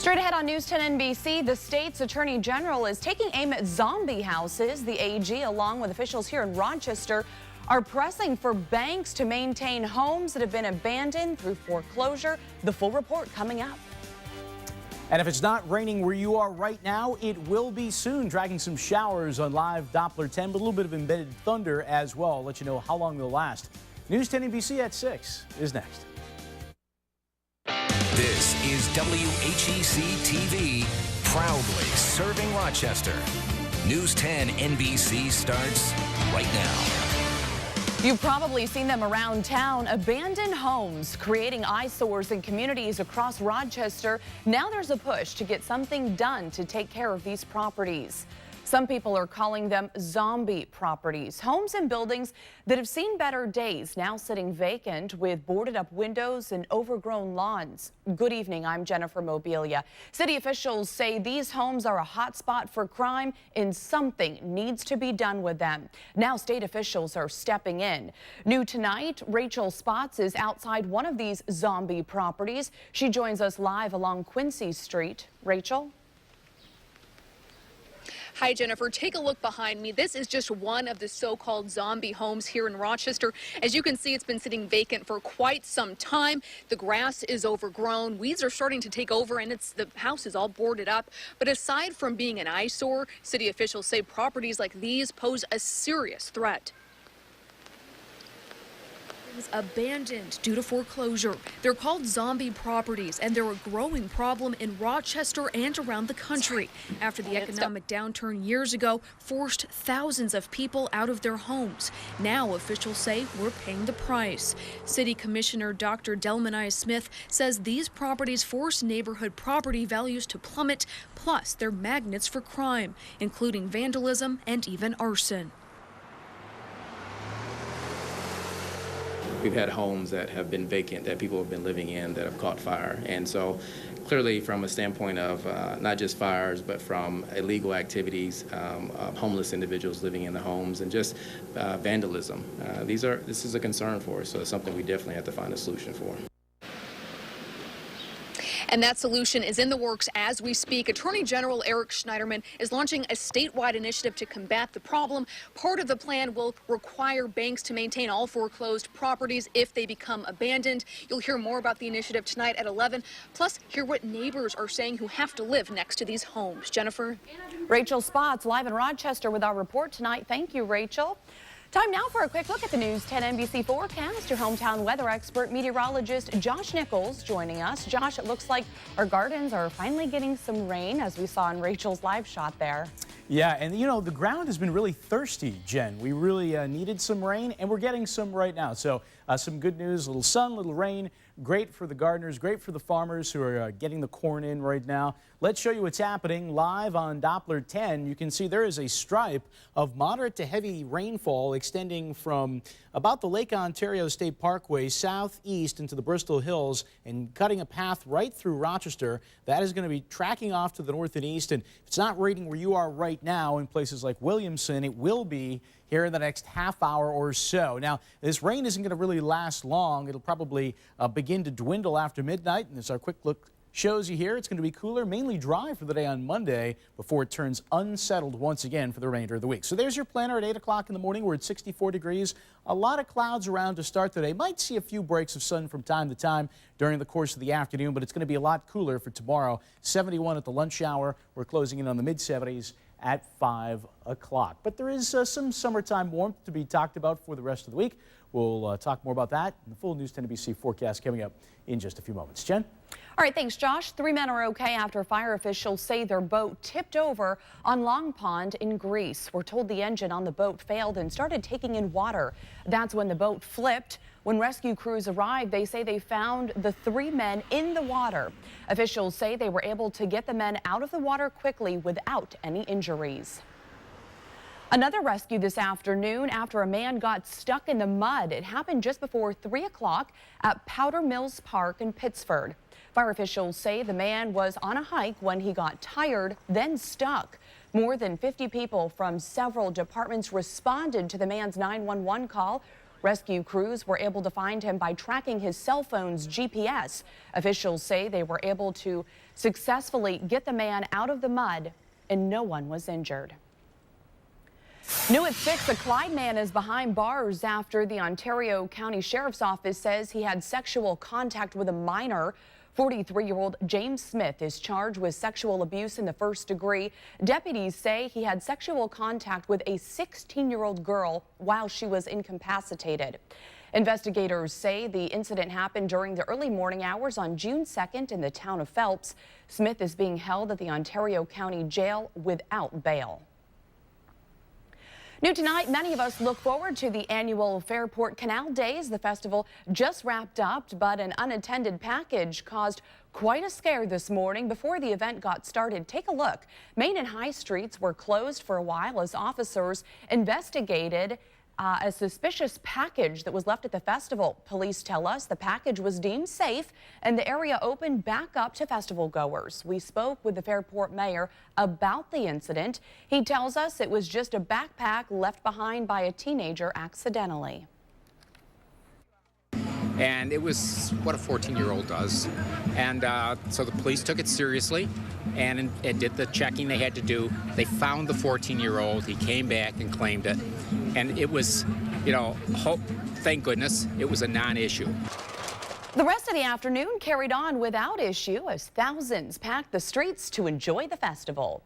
Straight ahead on News 10 NBC, the state's attorney general is taking aim at zombie houses. The AG, along with officials here in Rochester, are pressing for banks to maintain homes that have been abandoned through foreclosure. The full report coming up. And if it's not raining where you are right now, it will be soon, dragging some showers on live Doppler 10, but a little bit of embedded thunder as well. I'll let you know how long they'll last. News 10 NBC at 6 is next. This is WHEC TV, proudly serving Rochester. News 10 NBC starts right now. You've probably seen them around town, abandoned homes, creating eyesores in communities across Rochester. Now there's a push to get something done to take care of these properties. Some people are calling them zombie properties, homes and buildings that have seen better days, now sitting vacant with boarded up windows and overgrown lawns. Good evening, I'm Jennifer Mobilia. City officials say these homes are a hotspot for crime and something needs to be done with them. Now state officials are stepping in. New tonight, Rachel Spots is outside one of these zombie properties. She joins us live along Quincy Street. Rachel? Hi, Jennifer. Take a look behind me. This is just one of the so-called zombie homes here in Rochester. As you can see, it's been sitting vacant for quite some time. The grass is overgrown. Weeds are starting to take over, and the house is all boarded up. But aside from being an eyesore, city officials say properties like these pose a serious threat. Abandoned due to foreclosure. They're called zombie properties, and they're a growing problem in Rochester and around the country after the economic downturn years ago forced thousands of people out of their homes. Now officials say we're paying the price. City Commissioner Dr. Delmaniah Smith says these properties force neighborhood property values to plummet, plus they're magnets for crime, including vandalism and even arson. We've had homes that have been vacant that people have been living in that have caught fire. And so clearly from a standpoint of not just fires, but from illegal activities, of homeless individuals living in the homes, and just vandalism. This is a concern for us, so it's something we definitely have to find a solution for. And that solution is in the works as we speak. Attorney General Eric Schneiderman is launching a statewide initiative to combat the problem. Part of the plan will require banks to maintain all foreclosed properties if they become abandoned. You'll hear more about the initiative tonight at 11, plus hear what neighbors are saying who have to live next to these homes. Jennifer? Rachel Spots live in Rochester with our report tonight. Thank you, Rachel. Time now for a quick look at the News 10 NBC forecast. Your hometown weather expert, meteorologist Josh Nichols, joining us. Josh, it looks like our gardens are finally getting some rain, as we saw in Rachel's live shot there. Yeah, and you know, the ground has been really thirsty, Jen. We really needed some rain, and we're getting some right now. So some good news, a little sun, a little rain. Great for the gardeners, great for the farmers who are getting the corn in right now. Let's show you what's happening live on Doppler 10. You can see there is a stripe of moderate to heavy rainfall extending from about the Lake Ontario State Parkway southeast into the Bristol Hills and cutting a path right through Rochester. That is going to be tracking off to the north and east. And if it's not raining where you are right now in places like Williamson, it will be here in the next half hour or so. Now, this rain isn't going to really last long. It'll probably begin to dwindle after midnight. And as our quick look shows you here, it's going to be cooler, mainly dry for the day on Monday before it turns unsettled once again for the remainder of the week. So there's your planner at 8 o'clock in the morning. We're at 64 degrees. A lot of clouds around to start the day. Might see a few breaks of sun from time to time during the course of the afternoon, but it's going to be a lot cooler for tomorrow. 71 at the lunch hour. We're closing in on the mid-70s at 5 o'clock. But there is some summertime warmth to be talked about for the rest of the week. We'll talk more about that in the full News 10 NBC forecast coming up in just a few moments. Jen? All right, thanks, Josh. 3 men are okay after fire officials say their boat tipped over on Long Pond in Greece. We're told the engine on the boat failed and started taking in water. That's when the boat flipped. When rescue crews arrived, they say they found the 3 men in the water. Officials say they were able to get the men out of the water quickly without any injuries. Another rescue this afternoon after a man got stuck in the mud. It happened just before 3 o'clock at Powder Mills Park in Pittsford. Fire officials say the man was on a hike when he got tired, then stuck. More than 50 people from several departments responded to the man's 911 call. Rescue crews were able to find him by tracking his cell phone's GPS. Officials say they were able to successfully get the man out of the mud and no one was injured. New at 6, a Clyde man is behind bars after the Ontario County Sheriff's Office says he had sexual contact with a minor. 43-year-old James Smith is charged with sexual abuse in the first degree. Deputies say he had sexual contact with a 16-year-old girl while she was incapacitated. Investigators say the incident happened during the early morning hours on June 2nd in the town of Phelps. Smith is being held at the Ontario County Jail without bail. New tonight, many of us look forward to the annual Fairport Canal Days. The festival just wrapped up, but an unattended package caused quite a scare this morning before the event got started. Take a look. Main and High Streets were closed for a while as officers investigated a suspicious package that was left at the festival. Police tell us the package was deemed safe and the area opened back up to festival goers. We spoke with the Fairport mayor about the incident. He tells us it was just a backpack left behind by a teenager accidentally. And it was what a 14-year-old does. And so the police took it seriously and did the checking they had to do. They found the 14-year-old. He came back and claimed it. And it was, thank goodness, it was a non-issue. The rest of the afternoon carried on without issue as thousands packed the streets to enjoy the festival.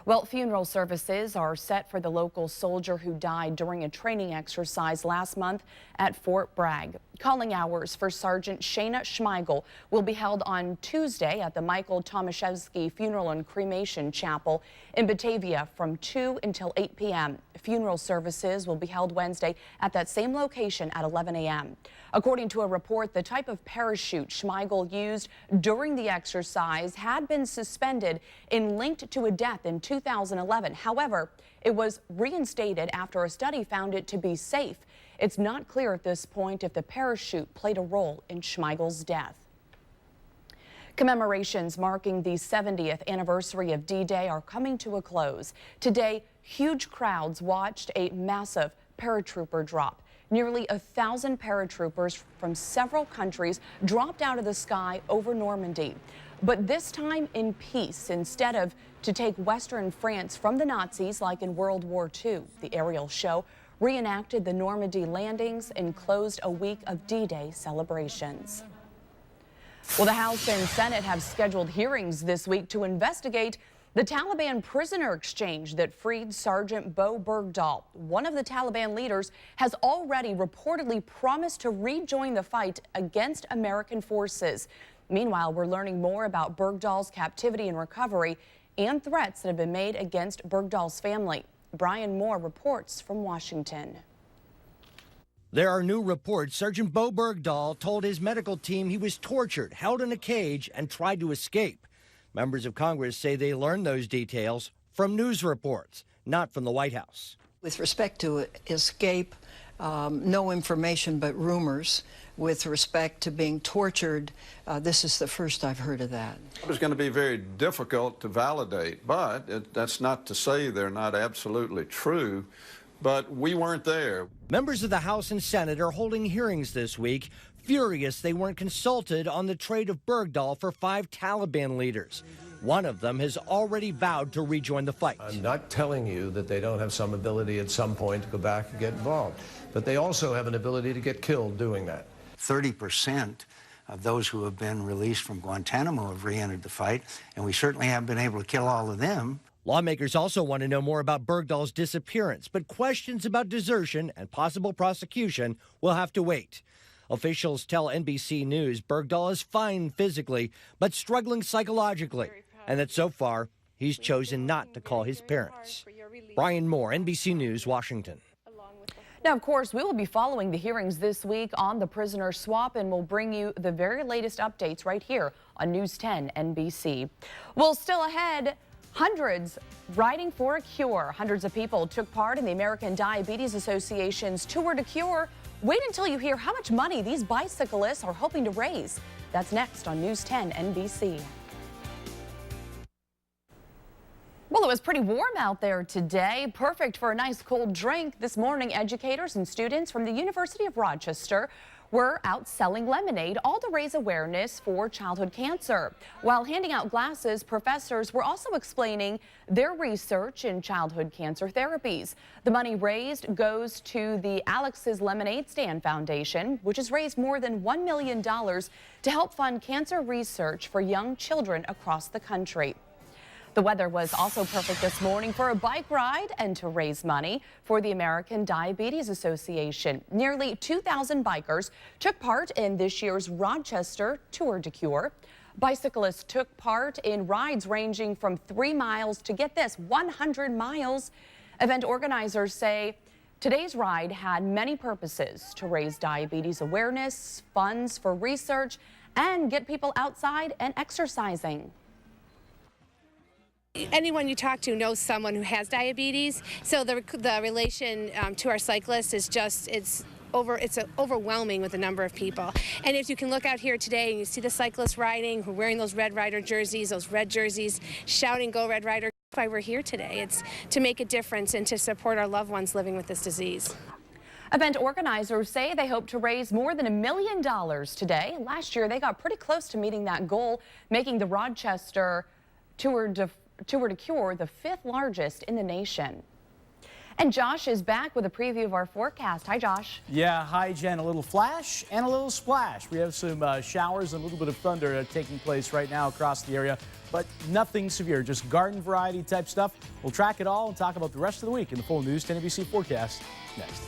Well, funeral services are set for the local soldier who died during a training exercise last month at Fort Bragg. Calling hours for Sergeant Shayna Schmeigel will be held on Tuesday at the Michael Tomaszewski Funeral and Cremation Chapel in Batavia from 2 until 8 p.m. Funeral services will be held Wednesday at that same location at 11 a.m. According to a report, the type of parachute Schmeigel used during the exercise had been suspended and linked to a death in 2011. However, it was reinstated after a study found it to be safe. It's not clear at this point if the parachute played a role in Schmeigel's death. Commemorations marking the 70th anniversary of D-Day are coming to a close. Today, huge crowds watched a massive paratrooper drop. Nearly 1,000 paratroopers from several countries dropped out of the sky over Normandy. But this time in peace, instead of to take Western France from the Nazis like in World War II. The aerial show reenacted the Normandy landings and closed a week of D-Day celebrations. Well, the House and Senate have scheduled hearings this week to investigate the Taliban prisoner exchange that freed Sergeant Bo Bergdahl. One of the Taliban leaders has already reportedly promised to rejoin the fight against American forces. Meanwhile, we're learning more about Bergdahl's captivity and recovery and threats that have been made against Bergdahl's family. Brian Moore reports from Washington. There are new reports Sergeant Bo Bergdahl told his medical team he was tortured, held in a cage, and tried to escape. Members of Congress say they learned those details from news reports, not from the White House. With respect to escape, no information but rumors. With respect to being tortured, this is the first I've heard of that. It's going to be very difficult to validate, but that's not to say they're not absolutely true, but we weren't there. Members of the House and Senate are holding hearings this week, furious they weren't consulted on the trade of Bergdahl for 5 Taliban leaders. One of them has already vowed to rejoin the fight. I'm not telling you that they don't have some ability at some point to go back and get involved, but they also have an ability to get killed doing that. 30% of those who have been released from Guantanamo have re-entered the fight, and we certainly haven't been able to kill all of them. Lawmakers also want to know more about Bergdahl's disappearance, but questions about desertion and possible prosecution will have to wait. Officials tell NBC News Bergdahl is fine physically, but struggling psychologically, and that so far he's chosen not to call his parents. Brian Moore, NBC News, Washington. Now, of course, we will be following the hearings this week on the prisoner swap, and we'll bring you the very latest updates right here on News 10 NBC. Well, still ahead, hundreds riding for a cure. Hundreds of people took part in the American Diabetes Association's Tour to Cure. Wait until you hear how much money these bicyclists are hoping to raise. That's next on News 10 NBC. Well, Well, it was pretty warm out there today, perfect for a nice cold drink. This morning, educators and students from the University of Rochester were out selling lemonade, all to raise awareness for childhood cancer. While handing out glasses, professors were also explaining their research in childhood cancer therapies. The money raised goes to the Alex's Lemonade Stand Foundation, which has raised more than $1 million to help fund cancer research for young children across the country. The weather was also perfect this morning for a bike ride and to raise money for the American Diabetes Association. Nearly 2,000 bikers took part in this year's Rochester Tour de Cure. Bicyclists took part in rides ranging from 3 miles to, get this, 100 miles. Event organizers say today's ride had many purposes: to raise diabetes awareness, funds for research, and get people outside and exercising. Anyone you talk to knows someone who has diabetes, so the relation to our cyclists is just, it's overwhelming with the number of people. And if you can look out here today and you see the cyclists riding, who are wearing those Red Ryder jerseys, those red jerseys, shouting "Go Red Ryder." That's why we're here today. It's to make a difference and to support our loved ones living with this disease. Event organizers say they hope to raise more than $1 million today. Last year, they got pretty close to meeting that goal, making the Rochester Tour de Cure the 5th largest in the nation. And Josh is back with a preview of our forecast. Hi, Josh. Yeah, hi, Jen. A little flash and a little splash. We have some showers and a little bit of thunder taking place right now across the area, but nothing severe, just garden variety type stuff. We'll track it all and talk about the rest of the week in the full News 10 NBC forecast next.